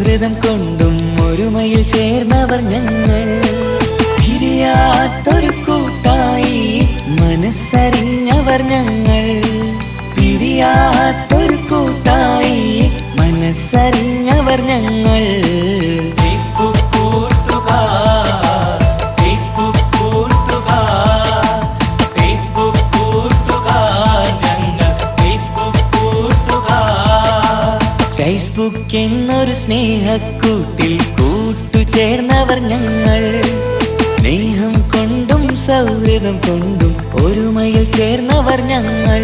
സൗഹൃദം കൊണ്ടും ഒരുമയിൽ ചേർന്നവർ ഞങ്ങൾ. പിരിയാത്തൊരു കൂട്ടായി മനസ്സറിഞ്ഞവർ ഞങ്ങൾ. പിരിയാത്തൊരു കൂട്ടായി മനസ്സറിഞ്ഞവർ ഞങ്ങൾ. ഫേസ്ബുക്ക് എന്നൊരു സ്നേഹക്കൂട്ടിൽ കൂട്ടുചേർന്നവർ ഞങ്ങൾ. സ്നേഹം കൊണ്ടും സൗഹൃദം കൊണ്ടും ഒരുമയിൽ ചേർന്നവർ ഞങ്ങൾ.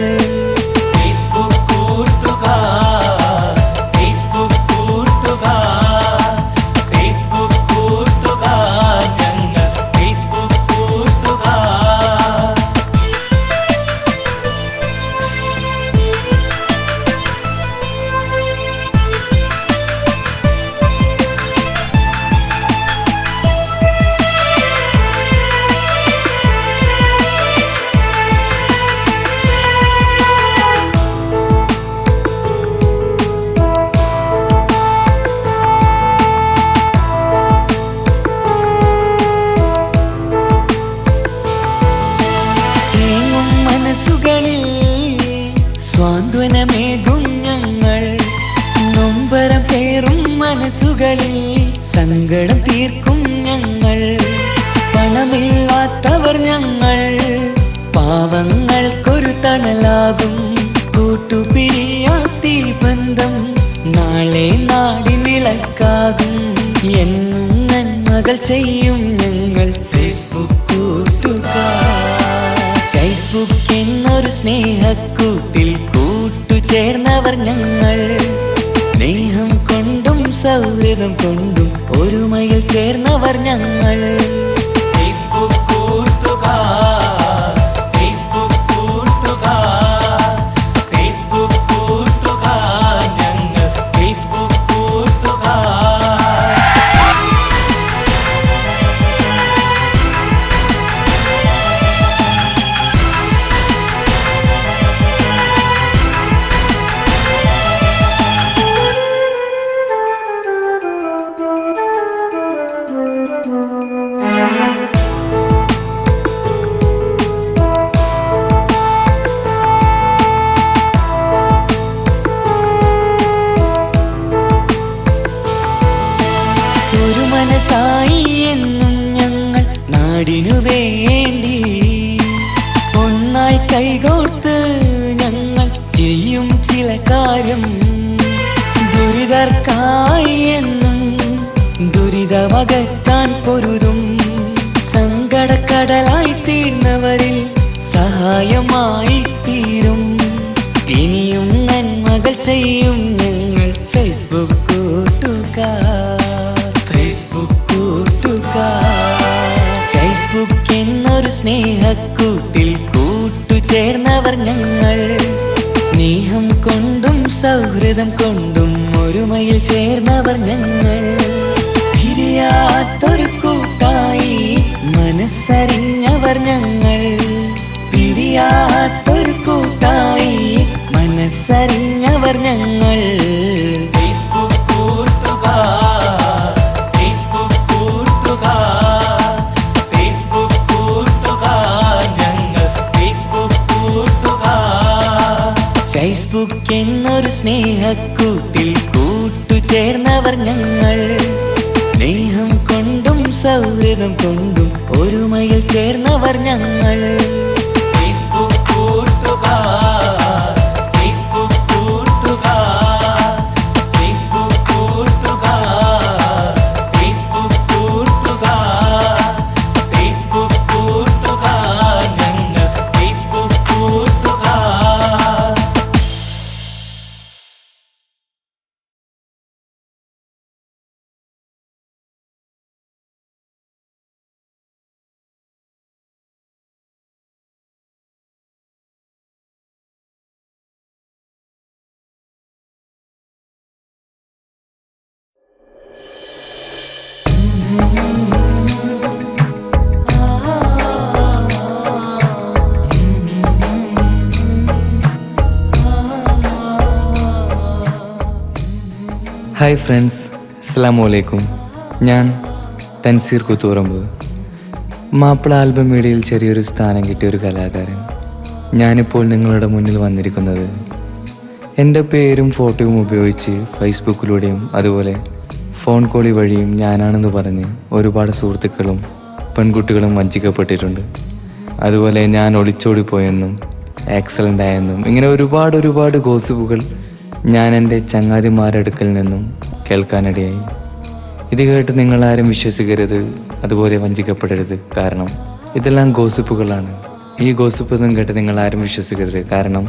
സാന്ത്വനമേകും ഞങ്ങൾ. നൊമ്പരം പേറും മനസ്സുകളിൽ സങ്കടം തീർക്കും ഞങ്ങൾ. പണമില്ലാത്തവർ ഞങ്ങൾ, പാവങ്ങൾക്കൊരു തണലാകും. കൂട്ടുപിരിയാത്തി ബന്ധം നാളെ നാടിനിളക്കാകും. എന്നും നന്മകൾ ചെയ്യും ഞങ്ങൾ ഫേസ്ബുക്ക് കൂട്ടുകാർ. ഫേസ്ബുക്ക് എന്നൊരു സ്നേഹക്കൂട്ടിൽ കൂട്ടുചേർന്നവർ ഞങ്ങൾ. സ്നേഹം കൊണ്ടും സൗഹൃദം കൊണ്ടും ഒരുമയിൽ ചേർന്നവർ ഞങ്ങൾ. ഒരു മനസ്സായി എന്നും ഞങ്ങൾ നാടിനു വേണ്ടി. ഒന്നായി കൈകോർത്ത് ഞങ്ങൾ ചെയ്യും ചില കാര്യം. ദുരിതർക്കായി എന്നും ദുരിതമകറ്റാൻ പൊരുതും. സങ്കടക്കടലായി തീർന്നവരിൽ സഹായമായി തീരും. ഇനിയും നന്മകൾ ചെയ്യും ഞങ്ങൾ ഫേസ്ബുക്ക് കൂട്ടുകാർ. ഫേസ്ബുക്ക് എന്നൊരു സ്നേഹക്കൂട്ടിൽ കൂട്ടുചേർന്നവർ ഞങ്ങൾ. സ്നേഹം കൊണ്ടും സൗഹൃദം കൊണ്ടും ഒരുമയിൽ ചേർന്നവർ ഞങ്ങൾ. പിരിയാത്തൊരു കൂട്ടായി മനസ്സറിഞ്ഞവർ ഞങ്ങൾ. പിരിയാത്തൊരു കൂട്ടായി മനസ്സറിഞ്ഞവർ ഞങ്ങൾ. ഫേസ്ബുക്ക് എന്നൊരു സ്നേഹക്കൂട്ടിൽ കൂട്ടുചേർന്നവർ ഞങ്ങൾ. സ്നേഹം കൊണ്ടും സൗഹൃദം കൊണ്ടും ഒരുമയിൽ ചേർന്നവർ ഞങ്ങൾ. ഹായ് ഫ്രണ്ട്സ്, അസ്സലാമലൈക്കും. ഞാൻ തൻസീർ കുത്തൂറമ്പ്. മാപ്പിള ആൽബം മീഡിയയിൽ ചെറിയൊരു സ്ഥാനം കിട്ടിയ ഒരു കലാകാരൻ. ഞാനിപ്പോൾ നിങ്ങളുടെ മുന്നിൽ വന്നിരിക്കുന്നത് എൻ്റെ പേരും ഫോട്ടോയും ഉപയോഗിച്ച് ഫേസ്ബുക്കിലൂടെയും അതുപോലെ ഫോൺ കോളി വഴിയും ഞാനാണെന്ന് പറഞ്ഞ് ഒരുപാട് സുഹൃത്തുക്കളും പെൺകുട്ടികളും വഞ്ചിക്കപ്പെട്ടിട്ടുണ്ട്. അതുപോലെ ഞാൻ ഒളിച്ചോടിപ്പോയെന്നും ആക്സിഡൻ്റ് ആയെന്നും ഇങ്ങനെ ഒരുപാട് ഗോസിപ്പുകൾ ഞാൻ എൻ്റെ ചങ്ങാതിമാരുടെ അടുക്കൽ നിന്നും കേൾക്കാനിടയായി. ഇത് കേട്ട് നിങ്ങളാരും വിശ്വസിക്കരുത്, അതുപോലെ വഞ്ചിക്കപ്പെടരുത്. കാരണം ഇതെല്ലാം ഗോസിപ്പുകളാണ്. ഈ ഗോസിപ്പൊന്നും കേട്ട് നിങ്ങളാരും വിശ്വസിക്കരുത്. കാരണം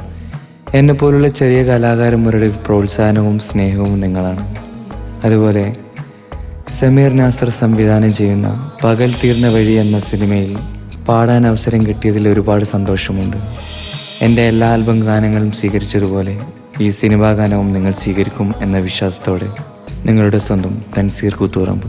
എന്നെപ്പോലുള്ള ചെറിയ കലാകാരന്മാരുടെ പ്രോത്സാഹനവും സ്നേഹവും നിങ്ങളാണ്. അതുപോലെ സമീർ നാസർ സംവിധാനം ചെയ്യുന്ന പകൽ തീർന്ന വഴി എന്ന സിനിമയിൽ പാടാൻ അവസരം കിട്ടിയതിൽ ഒരുപാട് സന്തോഷമുണ്ട്. എൻ്റെ എല്ലാ ആൽബം ഗാനങ്ങളും സ്വീകരിച്ചതുപോലെ ഈ സിനിമാ ഗാനവും നിങ്ങൾ സ്വീകരിക്കും എന്ന വിശ്വാസത്തോടെ നിങ്ങളുടെ സ്വന്തം തൻസീർ കുത്തൂറമ്പ്.